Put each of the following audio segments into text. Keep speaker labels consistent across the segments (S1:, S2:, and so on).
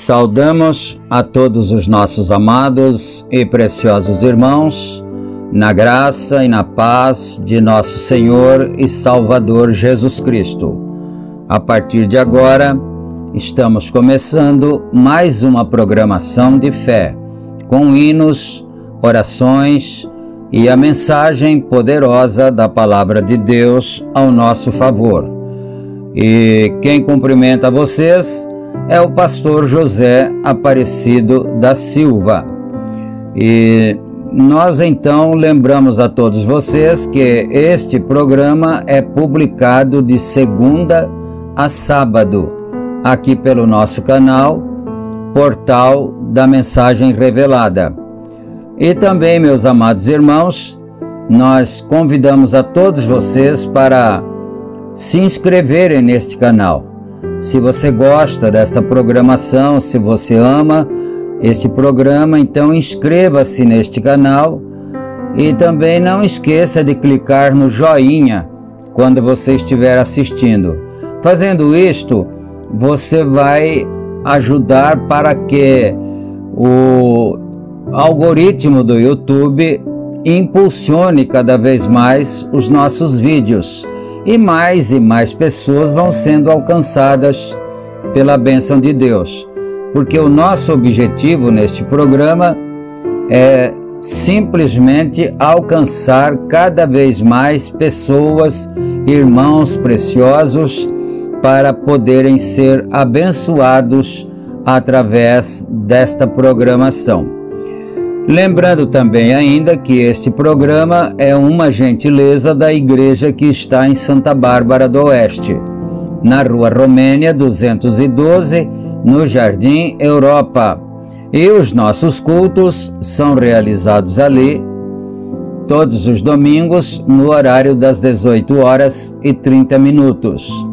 S1: Saudamos a todos os nossos amados e preciosos irmãos, na graça e na paz de nosso Senhor e Salvador Jesus Cristo. A partir de agora, estamos começando mais uma programação de fé, com hinos, orações e a mensagem poderosa da Palavra de Deus ao nosso favor. E quem cumprimenta vocês é o pastor José Aparecido da Silva. E nós então lembramos a todos vocês que este programa é publicado de segunda a sábado, aqui pelo nosso canal, Portal da Mensagem Revelada. E também, meus amados irmãos, nós convidamos a todos vocês para se inscreverem neste canal. Se você gosta desta programação, se você ama este programa, então inscreva-se neste canal e também não esqueça de clicar no joinha quando você estiver assistindo. Fazendo isto, você vai ajudar para que o algoritmo do YouTube impulsione cada vez mais os nossos vídeos. E mais pessoas vão sendo alcançadas pela bênção de Deus. Porque o nosso objetivo neste programa é simplesmente alcançar cada vez mais pessoas, irmãos preciosos, para poderem ser abençoados através desta programação. Lembrando também ainda que este programa é uma gentileza da igreja que está em Santa Bárbara do Oeste, na Rua Romênia 212, no Jardim Europa. E os nossos cultos são realizados ali todos os domingos no horário das 18h30.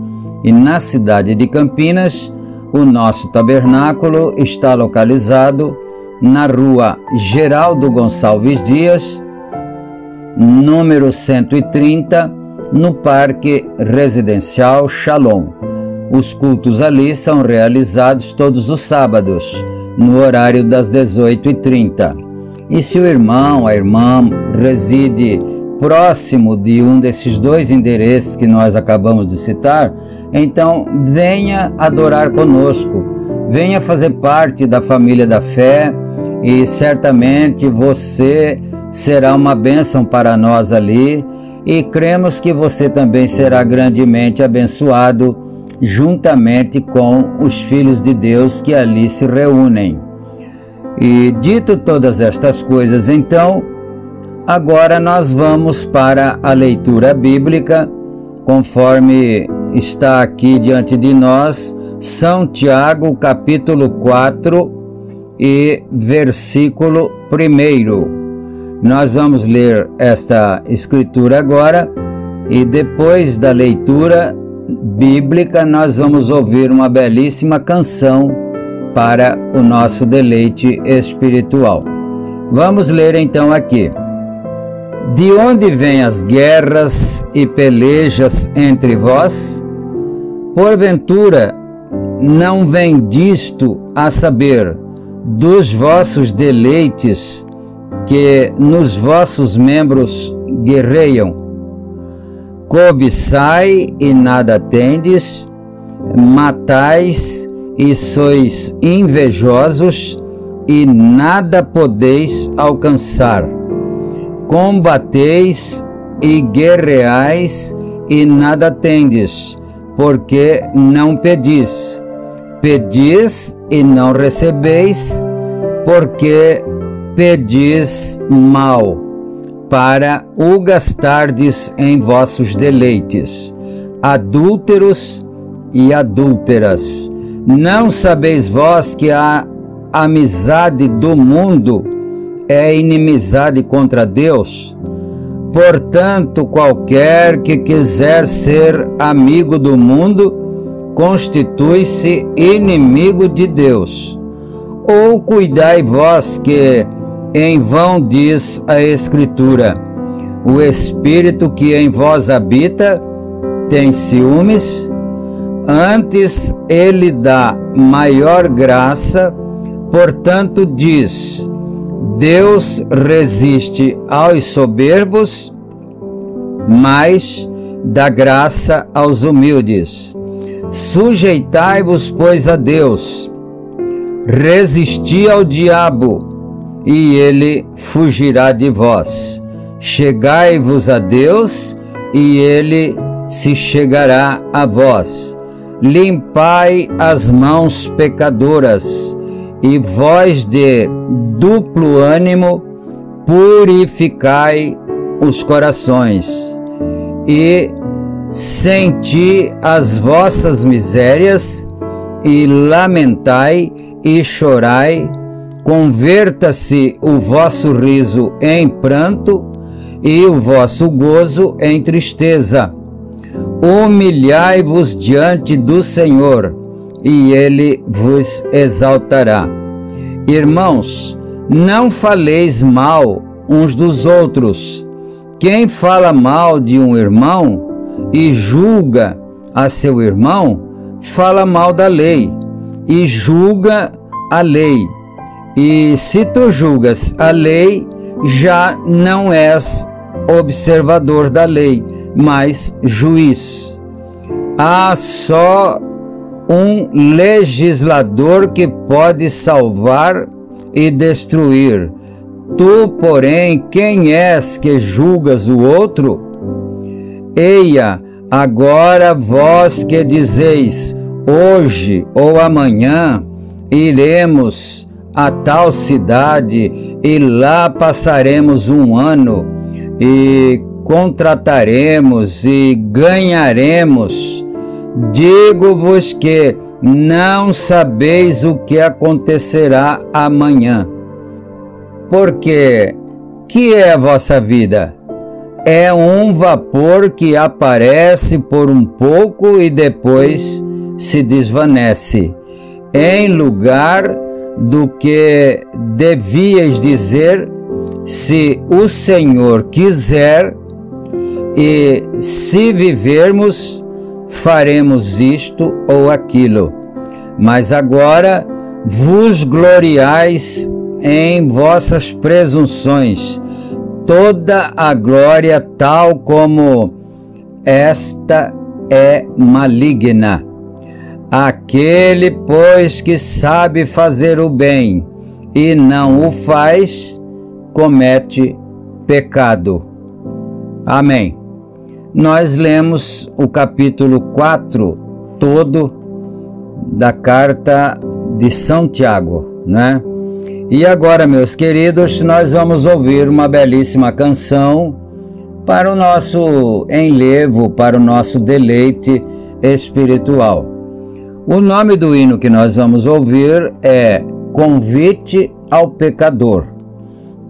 S1: E na cidade de Campinas, o nosso tabernáculo está localizado na Rua Geraldo Gonçalves Dias, número 130, no Parque Residencial Shalom. Os cultos ali são realizados todos os sábados, no horário das 18h30. E se o irmão, a irmã, reside próximo de um desses dois endereços que nós acabamos de citar, então venha adorar conosco, venha fazer parte da família da fé e certamente você será uma bênção para nós ali e cremos que você também será grandemente abençoado juntamente com os filhos de Deus que ali se reúnem. E dito todas estas coisas, então, agora nós vamos para a leitura bíblica, conforme está aqui diante de nós, São Tiago, capítulo 4 e versículo 1. Nós vamos ler esta escritura agora e depois da leitura bíblica nós vamos ouvir uma belíssima canção para o nosso deleite espiritual. Vamos ler então aqui. De onde vêm as guerras e pelejas entre vós? Porventura, não vem disto a saber dos vossos deleites que nos vossos membros guerreiam? Cobiçai e nada tendes, matais e sois invejosos e nada podeis alcançar. Combateis e guerreais e nada tendes, porque não pedis. Pedis e não recebeis, porque pedis mal, para o gastardes em vossos deleites. Adúlteros e adúlteras, não sabeis vós que a amizade do mundo é inimizade contra Deus? Portanto, qualquer que quiser ser amigo do mundo, constitui-se inimigo de Deus. Ou cuidai vós que em vão diz a Escritura: o Espírito que em vós habita tem ciúmes? Antes ele dá maior graça, portanto diz: Deus resiste aos soberbos, mas dá graça aos humildes. Sujeitai-vos, pois, a Deus, resisti ao diabo, e ele fugirá de vós. Chegai-vos a Deus, e ele se chegará a vós. Limpai as mãos pecadoras, e vós de duplo ânimo, purificai os corações, e senti as vossas misérias, e lamentai e chorai. Converta-se o vosso riso em pranto, e o vosso gozo em tristeza. Humilhai-vos diante do Senhor, e Ele vos exaltará. Irmãos, não faleis mal uns dos outros. Quem fala mal de um irmão e julga a seu irmão, fala mal da lei e julga a lei. E se tu julgas a lei, já não és observador da lei, mas juiz. Há só um legislador que pode salvar e destruir. Tu, porém, quem és que julgas o outro? Eia, agora vós que dizeis, hoje ou amanhã iremos a tal cidade e lá passaremos um ano e contrataremos e ganharemos. Digo-vos que não sabeis o que acontecerá amanhã. Porque que é a vossa vida? É um vapor que aparece por um pouco e depois se desvanece. Em lugar do que devíeis dizer, se o Senhor quiser, e se vivermos, faremos isto ou aquilo. Mas agora vos gloriais em vossas presunções. Toda a glória tal como esta é maligna. Aquele, pois, que sabe fazer o bem e não o faz, comete pecado. Amém. Nós lemos o capítulo 4 todo da carta de São Tiago, né? E agora, meus queridos, nós vamos ouvir uma belíssima canção para o nosso enlevo, para o nosso deleite espiritual. O nome do hino que nós vamos ouvir é Convite ao Pecador.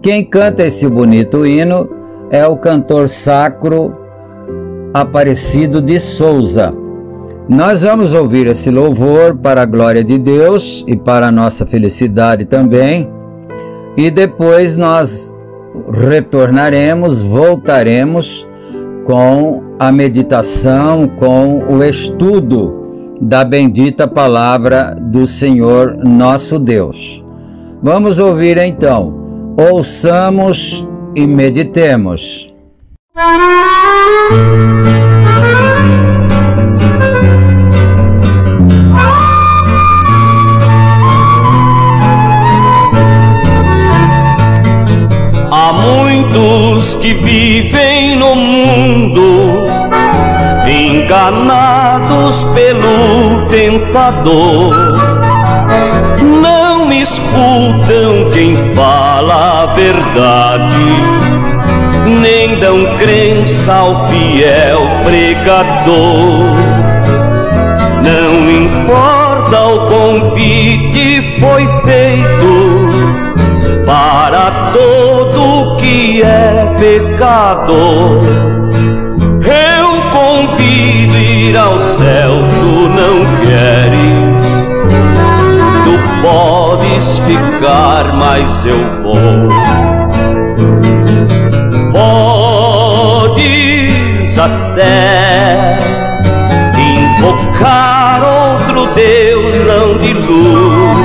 S1: Quem canta esse bonito hino é o cantor sacro Aparecido de Souza. Nós vamos ouvir esse louvor para a glória de Deus e para a nossa felicidade também, e depois nós retornaremos, voltaremos com a meditação, com o estudo da bendita palavra do Senhor nosso Deus. Vamos ouvir então, ouçamos e meditemos.
S2: Há muitos que vivem no mundo, enganados pelo tentador. Não escutam quem fala a verdade, nem dão crença ao fiel pregador. Não importa, o convite foi feito para todo que é pecador. Eu convido ir ao céu, tu não queres. Tu podes ficar, mas eu vou. Podes até invocar outro Deus, não de luz.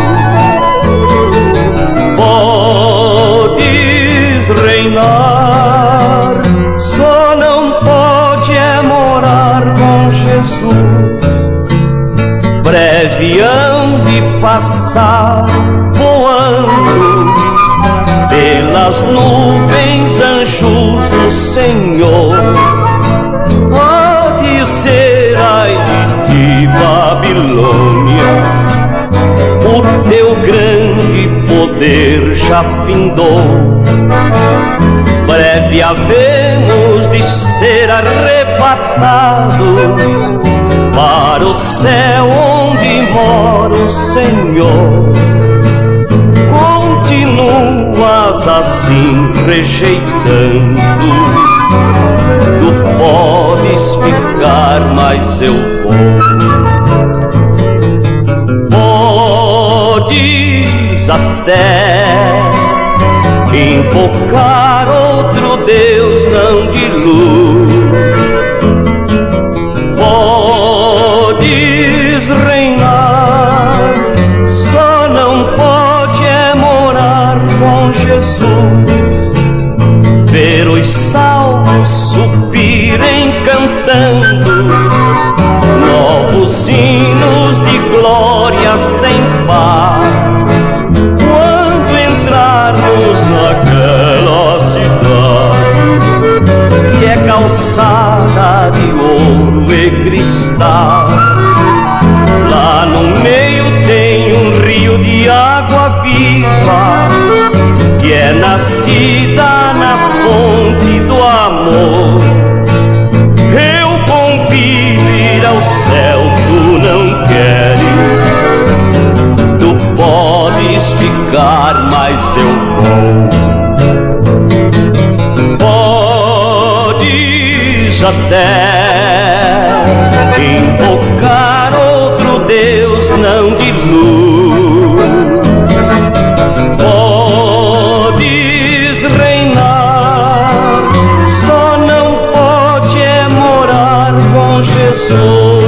S2: Podes reinar, só não pode é morar com Jesus. Breve hão de passar voando pelas nuvens, anjos do Senhor. Pode ser, ai de Babilônia, o teu grande poder já findou. Breve havemos de ser arrebatados para o céu onde mora o Senhor. Continuas assim rejeitando, tu podes ficar, mas eu vou. Podes até invocar outro Deus, não de luz. Podes reinar, só não pode é morar com Jesus. Ver os salvos subirem cantando novos hinos de glória sem par. Quando entrarmos naquela cidade que é calçada de ouro e cristal, lá no meio tem um rio de água viva, que é fiz até invocar outro Deus não de luz. Podes reinar, só não pode é morar com Jesus.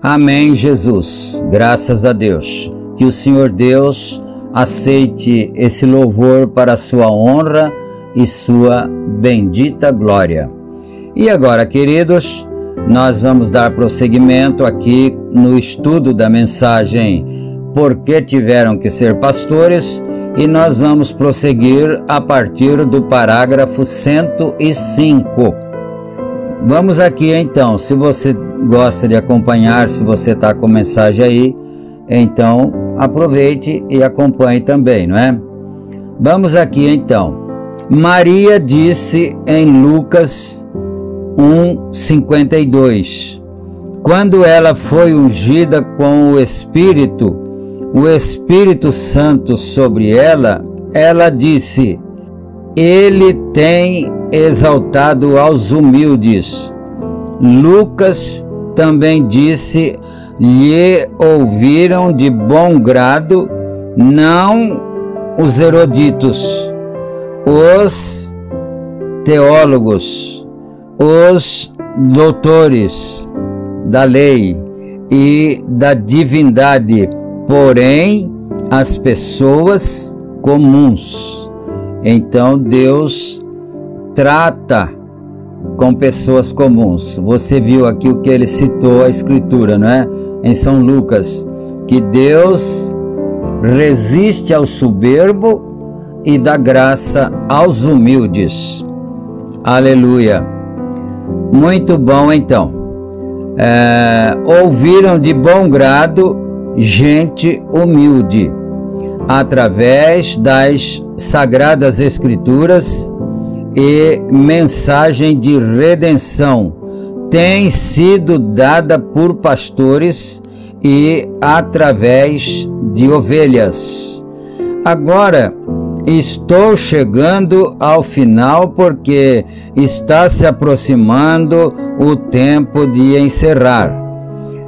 S1: Amém, Jesus. Graças a Deus. Que o Senhor Deus aceite esse louvor para a sua honra e sua bendita glória. E agora, queridos, nós vamos dar prosseguimento aqui no estudo da mensagem Por que tiveram que ser pastores? E nós vamos prosseguir a partir do parágrafo 105. Vamos aqui então, se você gosta de acompanhar, se você está com mensagem aí, então aproveite e acompanhe também, não é? Vamos aqui então. Maria disse em Lucas 1:52, quando ela foi ungida com o Espírito Santo sobre ela, ela disse: Ele tem exaltado aos humildes. Lucas também disse: lhe ouviram de bom grado, não os eruditos, os teólogos, os doutores da lei e da divindade, porém as pessoas comuns. Então Deus trata com pessoas comuns. Você viu aqui o que ele citou a Escritura, não é? Em São Lucas, que Deus resiste ao soberbo e dá graça aos humildes. Aleluia! Muito bom, então. Ouviram de bom grado gente humilde, através das Sagradas Escrituras e mensagem de redenção, tem sido dada por pastores e através de ovelhas. Agora, estou chegando ao final porque está se aproximando o tempo de encerrar.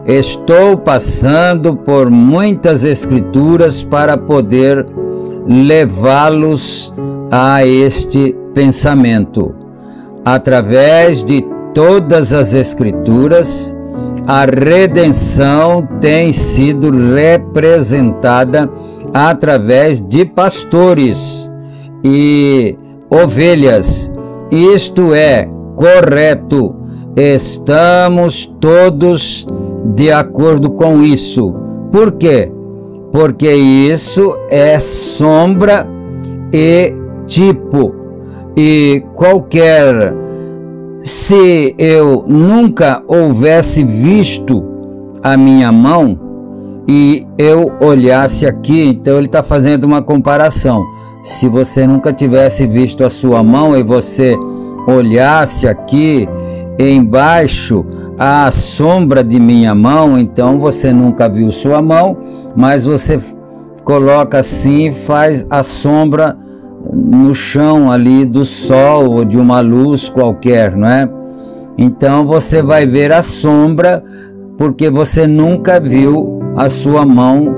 S1: Estou passando por muitas escrituras para poder levá-los a este pensamento. Através de todas as escrituras, a redenção tem sido representada através de pastores e ovelhas. Isto é correto. Estamos todos de acordo com isso. Por quê? Porque isso é sombra e tipo. E qualquer, se eu nunca houvesse visto a minha mão e eu olhasse aqui, então ele está fazendo uma comparação. Se você nunca tivesse visto a sua mão e você olhasse aqui embaixo a sombra de minha mão, então você nunca viu sua mão, mas você coloca assim e faz a sombra no chão ali do sol ou de uma luz qualquer, não é? Então você vai ver a sombra porque você nunca viu a sua mão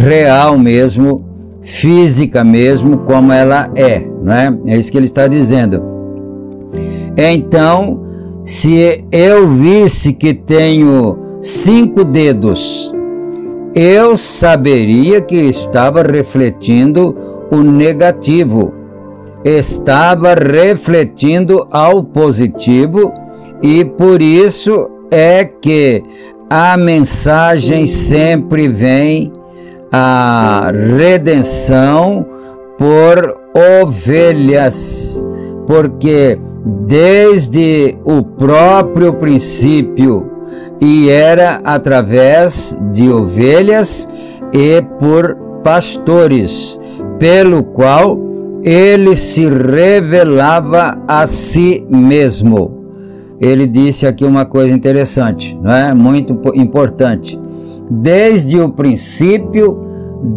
S1: real mesmo, física mesmo, como ela é, não é? É isso que ele está dizendo. Então, se eu visse que tenho 5 dedos, eu saberia que estava refletindo o negativo, estava refletindo ao positivo, e por isso é que a mensagem sempre vem, a redenção por ovelhas, porque desde o próprio princípio e era através de ovelhas e por pastores, pelo qual ele se revelava a si mesmo. ele disse aqui uma coisa interessante, não é? Muito importante. Desde o princípio,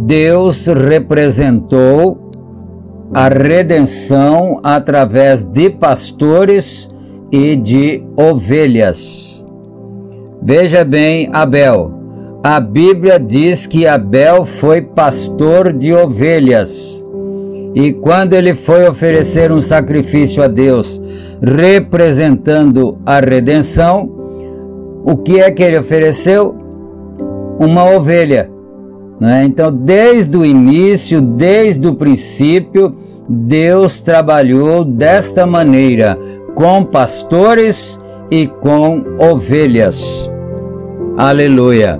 S1: Deus representou a redenção através de pastores e de ovelhas. Veja bem Abel. A Bíblia diz que Abel foi pastor de ovelhas. E quando ele foi oferecer um sacrifício a Deus, representando a redenção, o que é que ele ofereceu? Uma ovelha. Então, desde o início, desde o princípio, Deus trabalhou desta maneira, com pastores e com ovelhas. Aleluia!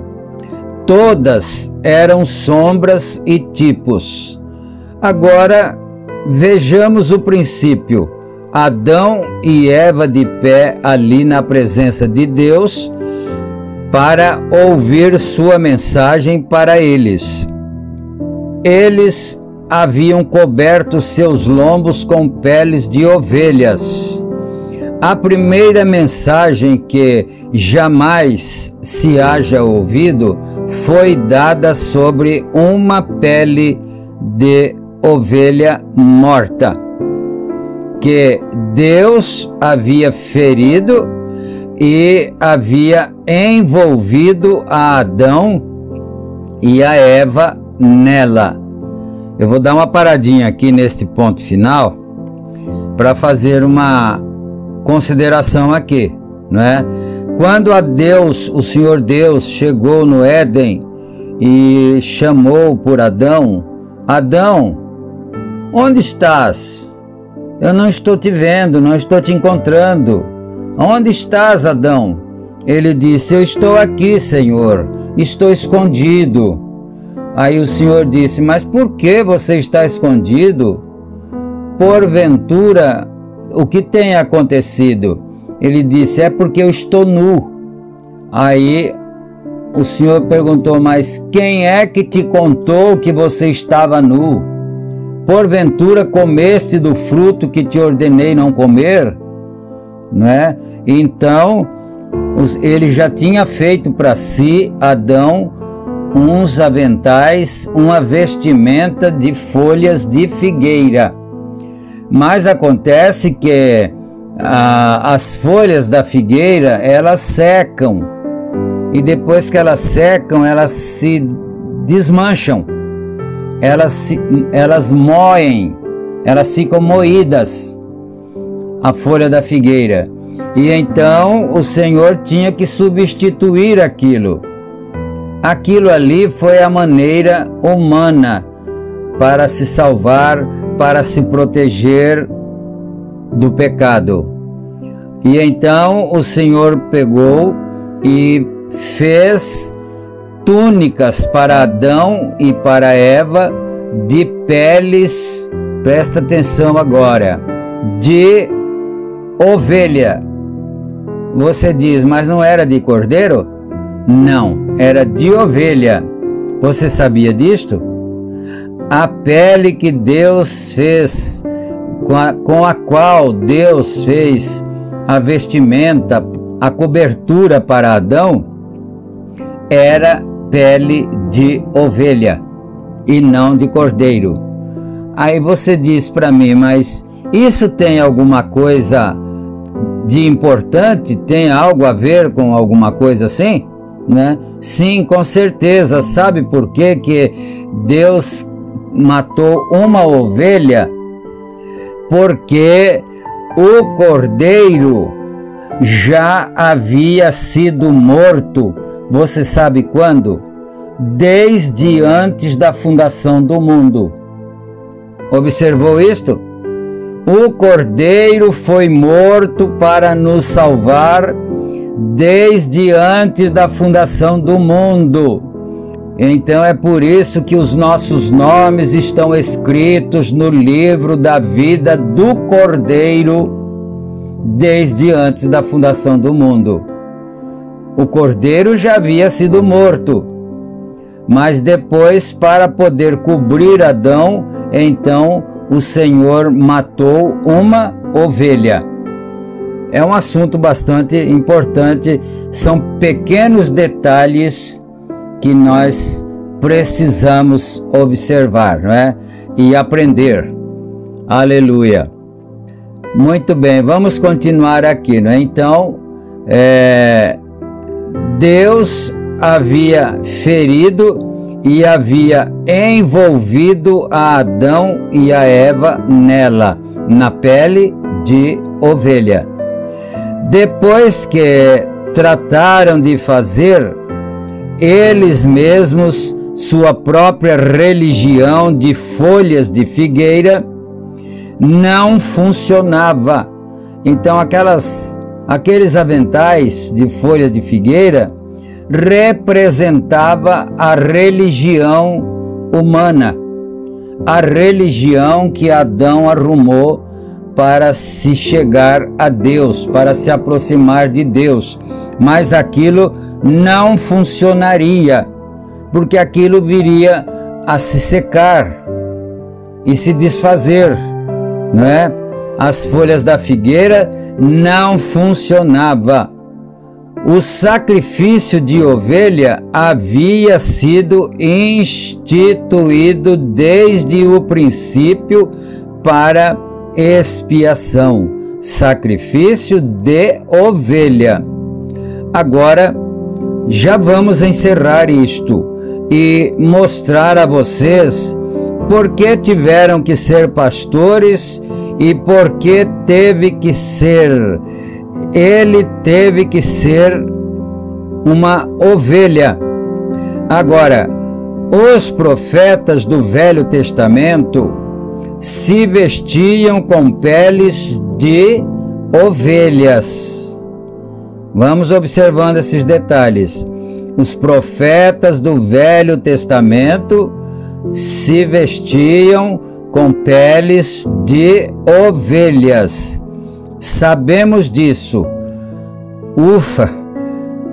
S1: Todas eram sombras e tipos. Agora, vejamos o princípio. Adão e Eva de pé ali na presença de Deus para ouvir sua mensagem para eles. Eles haviam coberto seus lombos com peles de ovelhas. A primeira mensagem que jamais se haja ouvido foi dada sobre uma pele de ovelha morta, que Deus havia ferido e havia envolvido a Adão e a Eva nela. Eu vou dar uma paradinha aqui neste ponto final para fazer uma consideração aqui, não é? Quando a Deus, o Senhor Deus, chegou no Éden e chamou por Adão: Adão, onde estás? Eu não estou te vendo, não estou te encontrando. Onde estás, Adão? Ele disse: eu estou aqui, Senhor, estou escondido. Aí o Senhor disse: mas por que você está escondido? Porventura, o que tem acontecido? Ele disse: é porque eu estou nu. Aí o Senhor perguntou: mas quem é que te contou que você estava nu? Porventura comeste do fruto que te ordenei não comer? Não é? Então, ele já tinha feito para si, Adão, uns aventais, uma vestimenta de folhas de figueira. Mas acontece que as folhas da figueira, elas secam. E depois que elas secam, elas se desmancham. Elas moem, elas ficam moídas, a folha da figueira. E então o Senhor tinha que substituir aquilo. Aquilo ali foi a maneira humana para se salvar, para se proteger do pecado. E então o Senhor pegou e fez túnicas para Adão e para Eva de peles, presta atenção agora, de ovelha. Você diz: mas não era de cordeiro? Não, era de ovelha. Você sabia disto? A pele que Deus fez, com a qual Deus fez a vestimenta, a cobertura para Adão, era pele de ovelha e não de cordeiro. Aí você diz para mim: mas isso tem alguma coisa de importante? Tem algo a ver com alguma coisa assim? Né? Sim, com certeza. Sabe por quê que Deus matou uma ovelha? Porque o cordeiro já havia sido morto. Você sabe quando? Desde antes da fundação do mundo. Observou isto? O cordeiro foi morto para nos salvar desde antes da fundação do mundo. Então é por isso que os nossos nomes estão escritos no livro da vida do Cordeiro desde antes da fundação do mundo. O Cordeiro já havia sido morto, mas depois, para poder cobrir Adão, então o Senhor matou uma ovelha. É um assunto bastante importante, são pequenos detalhes que nós precisamos observar, não é? E aprender. Aleluia. Muito bem, vamos continuar aqui, não é? Então, Deus havia ferido e havia envolvido a Adão e a Eva nela, na pele de ovelha. Depois que trataram de fazer eles mesmos sua própria religião de folhas de figueira, não funcionava. Então aqueles aventais de folhas de figueira representava a religião humana, a religião que Adão arrumou para se chegar a Deus, para se aproximar de Deus. Mas aquilo não funcionaria, porque aquilo viria a se secar e se desfazer, não é? As folhas da figueira não funcionava. O sacrifício de ovelha havia sido instituído desde o princípio para expiação. Sacrifício de ovelha. Agora, já vamos encerrar isto e mostrar a vocês por que tiveram que ser pastores e por que ele teve que ser uma ovelha. Agora, os profetas do Velho Testamento se vestiam com peles de ovelhas. Vamos observando esses detalhes. Os profetas do Velho Testamento se vestiam com peles de ovelhas. Sabemos disso. Ufa!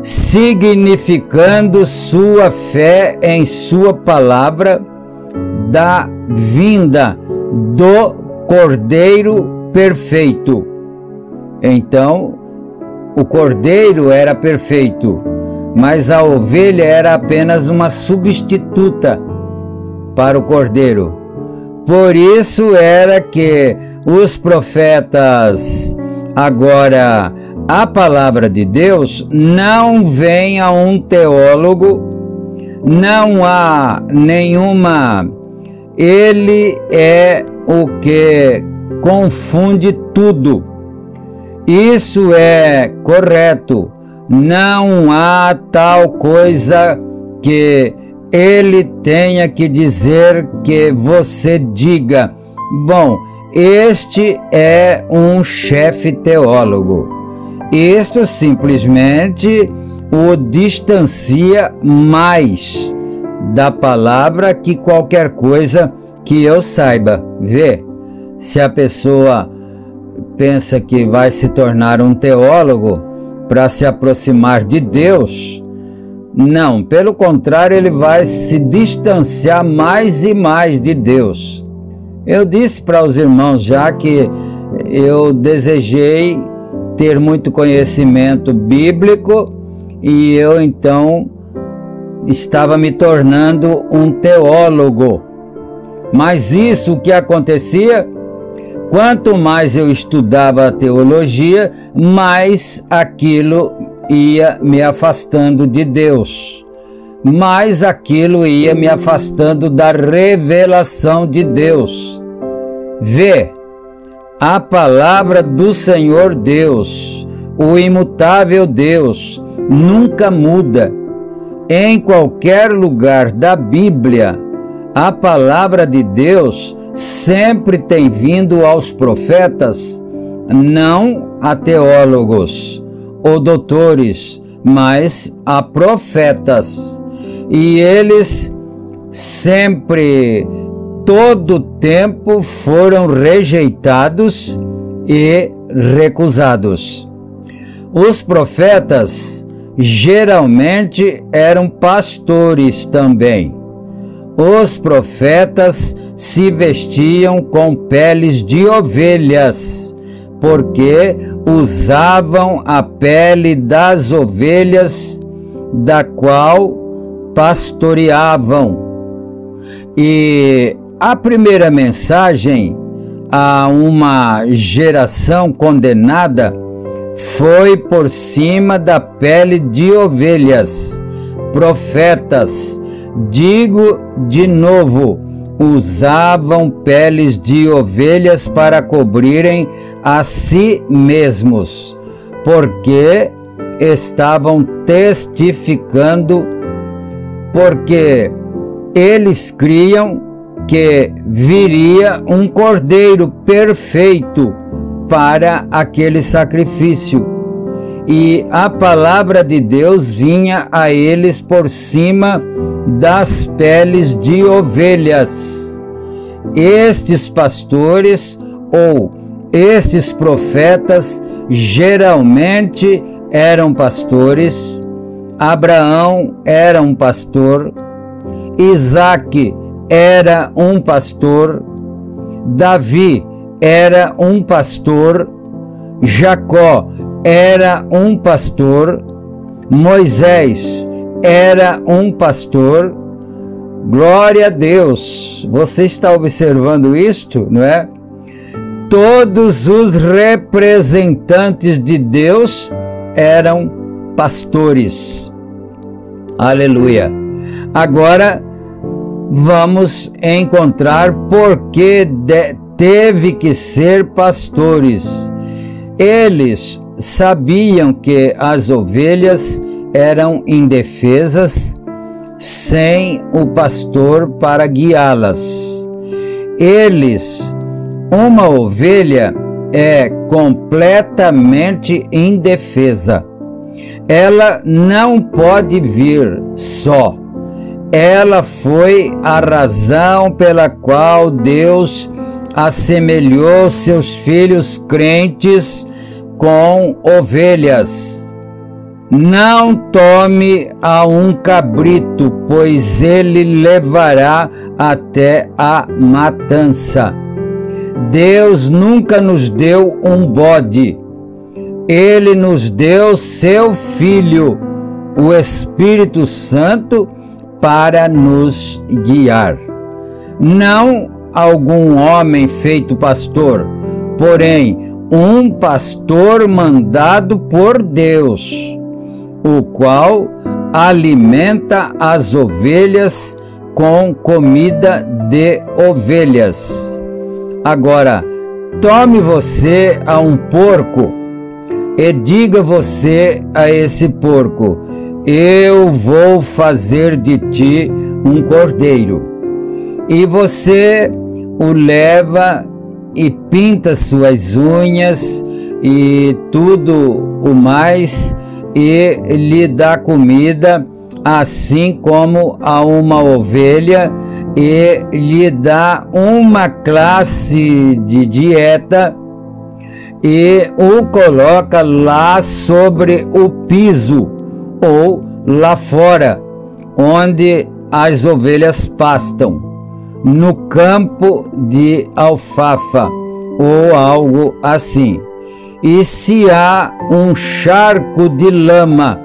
S1: Significando sua fé em sua palavra da vinda do Cordeiro perfeito. Então, o Cordeiro era perfeito, mas a ovelha era apenas uma substituta para o Cordeiro. Por isso era que os profetas, agora a palavra de Deus, não vem a um teólogo, não há nenhuma, ele é o que confunde tudo. Isso é correto, não há tal coisa que ele tenha que dizer que você diga, bom, este é um chefe teólogo. Isto simplesmente o distancia mais da palavra que qualquer coisa que eu saiba. Vê, se a pessoa pensa que vai se tornar um teólogo para se aproximar de Deus, não, pelo contrário, ele vai se distanciar mais e mais de Deus. Eu disse para os irmãos já que eu desejei ter muito conhecimento bíblico e eu então estava me tornando um teólogo. Mas isso que acontecia, quanto mais eu estudava a teologia, mais aquilo ia me afastando de Deus, mais aquilo ia me afastando da revelação de Deus. Vê, a palavra do Senhor Deus, o imutável Deus, nunca muda. Em qualquer lugar da Bíblia, a palavra de Deus sempre tem vindo aos profetas, não a teólogos ou doutores, mas a profetas. E eles sempre, todo tempo, foram rejeitados e recusados. Os profetas geralmente eram pastores também. Os profetas se vestiam com peles de ovelhas, porque usavam a pele das ovelhas da qual pastoreavam. E a primeira mensagem a uma geração condenada foi por cima da pele de ovelhas. Profetas, digo de novo, usavam peles de ovelhas para cobrirem a si mesmos, porque estavam testificando, porque eles criam que viria um cordeiro perfeito para aquele sacrifício, e a palavra de Deus vinha a eles por cima das peles de ovelhas. Estes pastores ou estes profetas geralmente eram pastores. Abraão era um pastor, Isaque era um pastor, Davi era um pastor, Jacó era um pastor, Moisés era um pastor. Glória a Deus! Você está observando isto, não é? Todos os representantes de Deus eram pastores. Aleluia! Agora vamos encontrar por que teve que ser pastores. Eles sabiam que as ovelhas eram indefesas sem o pastor para guiá-las. Uma ovelha é completamente indefesa. Ela não pode vir só. Ela foi a razão pela qual Deus assemelhou seus filhos crentes com ovelhas. Não tome a um cabrito, pois ele levará até a matança. Deus nunca nos deu um bode. Ele nos deu seu Filho, o Espírito Santo, para nos guiar. Não algum homem feito pastor, porém um pastor mandado por Deus, o qual alimenta as ovelhas com comida de ovelhas. Agora, tome você a um porco e diga você a esse porco: eu vou fazer de ti um cordeiro. E você o leva e pinta suas unhas e tudo o mais, e lhe dá comida, assim como a uma ovelha, e lhe dá uma classe de dieta, e o coloca lá sobre o piso, ou lá fora, onde as ovelhas pastam, no campo de alfafa, ou algo assim. E se há um charco de lama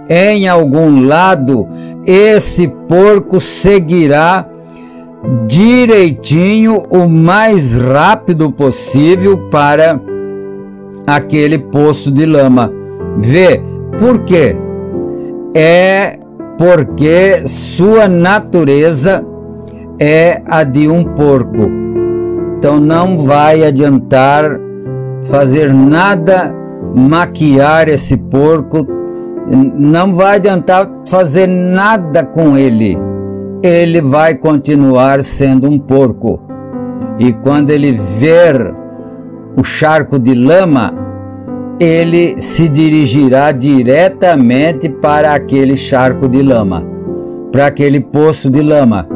S1: em algum lado, esse porco seguirá direitinho o mais rápido possível para aquele poço de lama. Vê por quê? É porque sua natureza é a de um porco. Então não vai adiantar fazer nada, maquiar esse porco, não vai adiantar fazer nada com ele. Ele vai continuar sendo um porco. E quando ele ver o charco de lama, ele se dirigirá diretamente para aquele charco de lama, para aquele poço de lama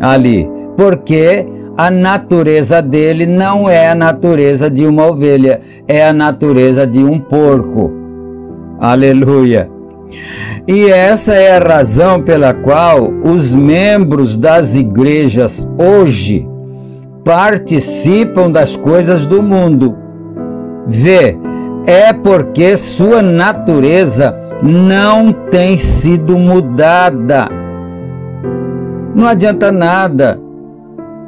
S1: ali, porque a natureza dele não é a natureza de uma ovelha, é a natureza de um porco. Aleluia! E essa é a razão pela qual os membros das igrejas hoje participam das coisas do mundo. Vê, é porque sua natureza não tem sido mudada. Não adianta nada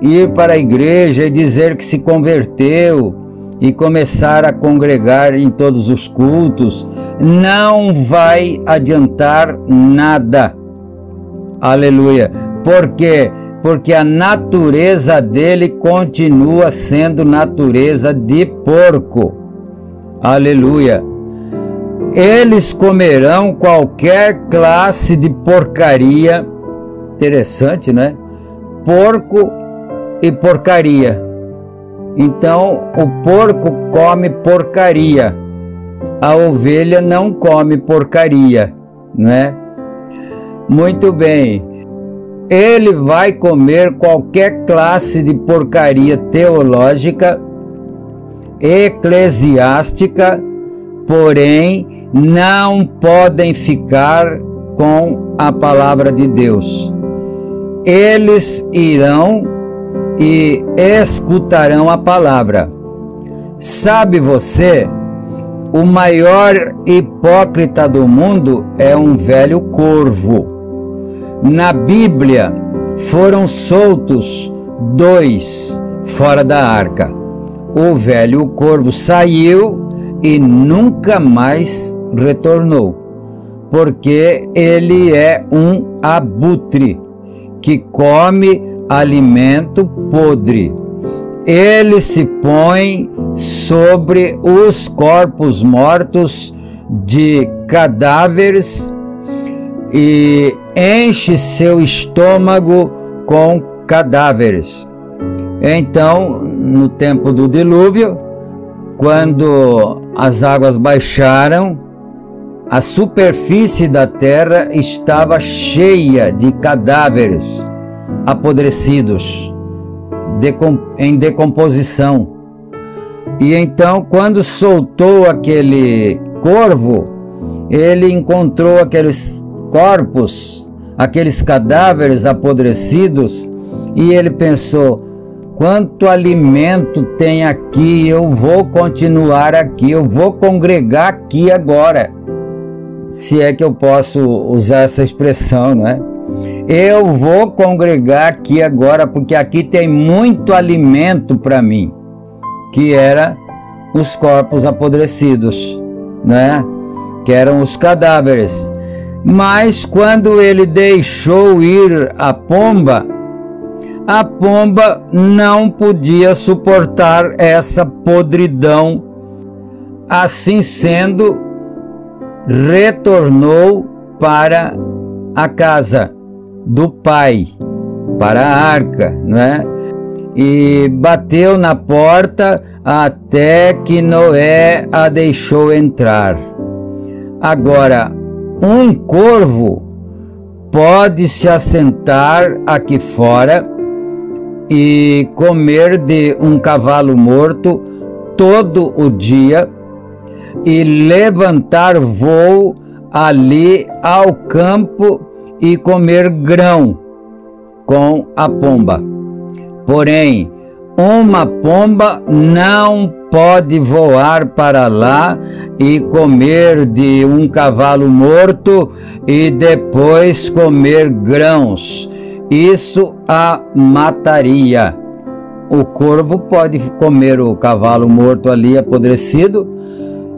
S1: ir para a igreja e dizer que se converteu e começar a congregar em todos os cultos. Não vai adiantar nada. Aleluia. Por quê? Porque a natureza dele continua sendo natureza de porco. Aleluia. Eles comerão qualquer classe de porcaria. Interessante, né? Porco e porcaria. Então, o porco come porcaria. A ovelha não come porcaria, né? Muito bem. Ele vai comer qualquer classe de porcaria teológica, eclesiástica, porém não podem ficar com a palavra de Deus. Eles irão e escutarão a palavra. Sabe você, o maior hipócrita do mundo é um velho corvo. Na Bíblia foram soltos 2 fora da arca. O velho corvo saiu e nunca mais retornou, porque ele é um abutre que come alimento podre. Ele se põe sobre os corpos mortos de cadáveres e enche seu estômago com cadáveres. Então, no tempo do dilúvio, quando as águas baixaram, a superfície da terra estava cheia de cadáveres apodrecidos, em decomposição. E então, quando soltou aquele corvo, ele encontrou aqueles corpos, aqueles cadáveres apodrecidos, e ele pensou: quanto alimento tem aqui, eu vou continuar aqui, eu vou congregar aqui agora. Se é que eu posso usar essa expressão, não é? Eu vou congregar aqui agora, porque aqui tem muito alimento para mim, que era os corpos apodrecidos, né? Que eram os cadáveres. Mas quando ele deixou ir a pomba não podia suportar essa podridão. Assim sendo, retornou para a casa do pai, para a arca, né? E bateu na porta até que Noé a deixou entrar. Agora, um corvo pode se assentar aqui fora e comer de um cavalo morto todo o dia e levantar voo ali ao campo e comer grão com a pomba. Porém, uma pomba não pode voar para lá e comer de um cavalo morto e depois comer grãos. Isso a mataria. O corvo pode comer o cavalo morto ali apodrecido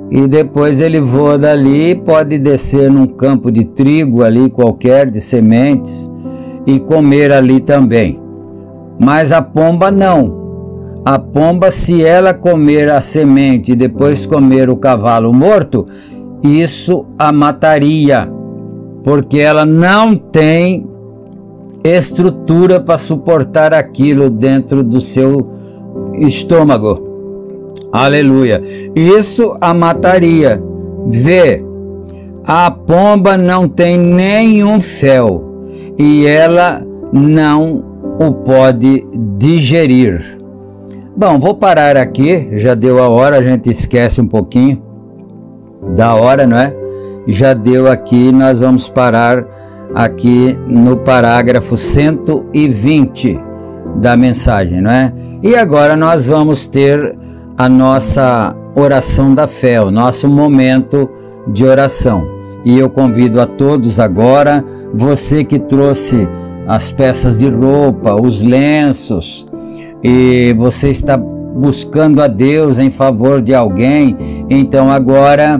S1: e depois ele voa dali, pode descer num campo de trigo ali qualquer, de sementes, e comer ali também. Mas a pomba não. A pomba, se ela comer a semente e depois comer o cavalo morto, isso a mataria, porque ela não tem estrutura para suportar aquilo dentro do seu estômago. Aleluia. Isso a mataria. Vê, a pomba não tem nenhum fel e ela não o pode digerir. Bom, vou parar aqui, já deu a hora, a gente esquece um pouquinho da hora, não é? Já deu aqui, nós vamos parar aqui no parágrafo 120 da mensagem, não é? E agora nós vamos ter a nossa oração da fé, o nosso momento de oração. E eu convido a todos agora, você que trouxe as peças de roupa, os lenços, e você está buscando a Deus em favor de alguém, então agora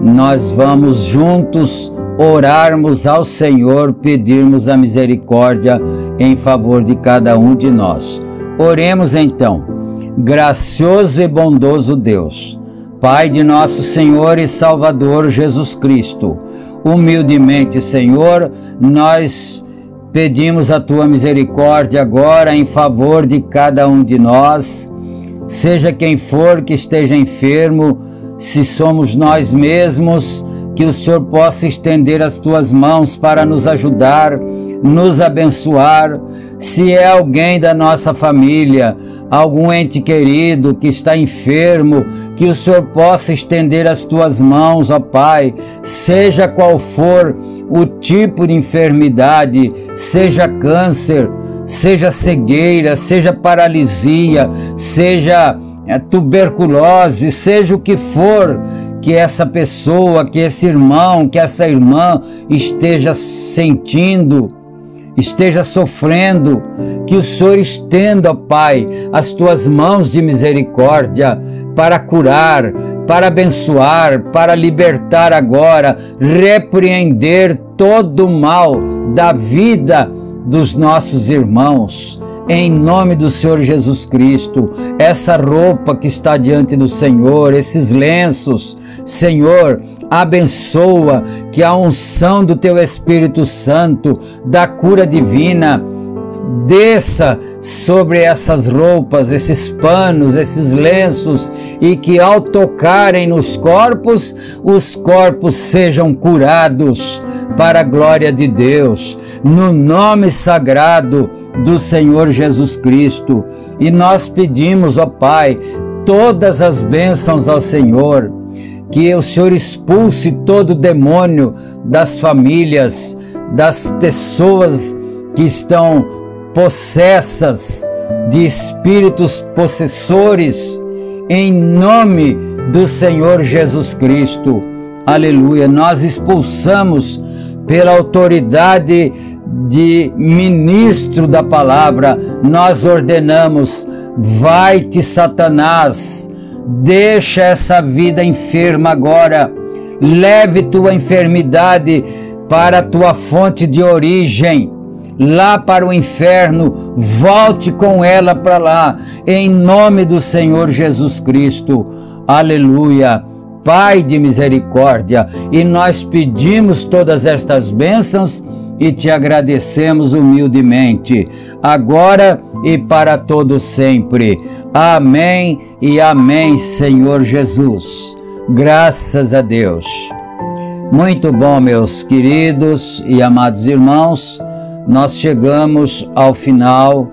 S1: nós vamos juntos orarmos ao Senhor, pedirmos a misericórdia em favor de cada um de nós. Oremos então. Gracioso e bondoso Deus, Pai de nosso Senhor e Salvador Jesus Cristo, humildemente, Senhor, nós pedimos a Tua misericórdia agora em favor de cada um de nós, seja quem for que esteja enfermo, se somos nós mesmos, que o Senhor possa estender as Tuas mãos para nos ajudar, nos abençoar. Se é alguém da nossa família, algum ente querido que está enfermo, que o Senhor possa estender as Tuas mãos, ó Pai, seja qual for o tipo de enfermidade, seja câncer, seja cegueira, seja paralisia, seja tuberculose, seja o que for que essa pessoa, que esse irmão, que essa irmã esteja sentindo, esteja sofrendo, que o Senhor estenda, ó Pai, as Tuas mãos de misericórdia para curar, para abençoar, para libertar agora, repreender todo o mal da vida dos nossos irmãos. Em nome do Senhor Jesus Cristo, essa roupa que está diante do Senhor, esses lenços, Senhor, abençoa, que a unção do Teu Espírito Santo, da cura divina, desça sobre essas roupas, esses panos, esses lenços, e que ao tocarem nos corpos, os corpos sejam curados para a glória de Deus, no nome sagrado do Senhor Jesus Cristo. E nós pedimos, ó Pai, todas as bênçãos ao Senhor, que o Senhor expulse todo demônio das famílias, das pessoas que estão possessas de espíritos possessores, em nome do Senhor Jesus Cristo. Aleluia. Nós expulsamos pela autoridade de ministro da palavra, nós ordenamos: vai-te, Satanás, deixa essa vida enferma agora, leve tua enfermidade para a tua fonte de origem, lá para o inferno, volte com ela para lá, em nome do Senhor Jesus Cristo. Aleluia. Pai de misericórdia, e nós pedimos todas estas bênçãos e Te agradecemos humildemente, agora e para todo sempre. Amém e amém, Senhor Jesus. Graças a Deus. Muito bom, meus queridos e amados irmãos, nós chegamos ao final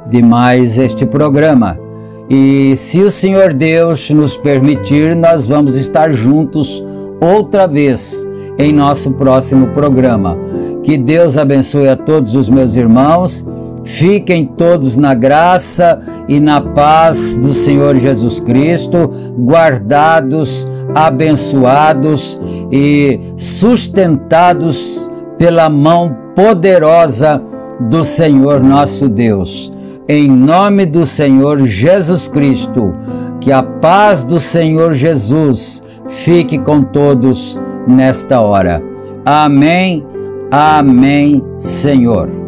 S1: de mais este programa. E se o Senhor Deus nos permitir, nós vamos estar juntos outra vez em nosso próximo programa. Que Deus abençoe a todos os meus irmãos, fiquem todos na graça e na paz do Senhor Jesus Cristo, guardados, abençoados e sustentados pela mão poderosa do Senhor nosso Deus. Em nome do Senhor Jesus Cristo, que a paz do Senhor Jesus fique com todos nesta hora. Amém, amém, Senhor.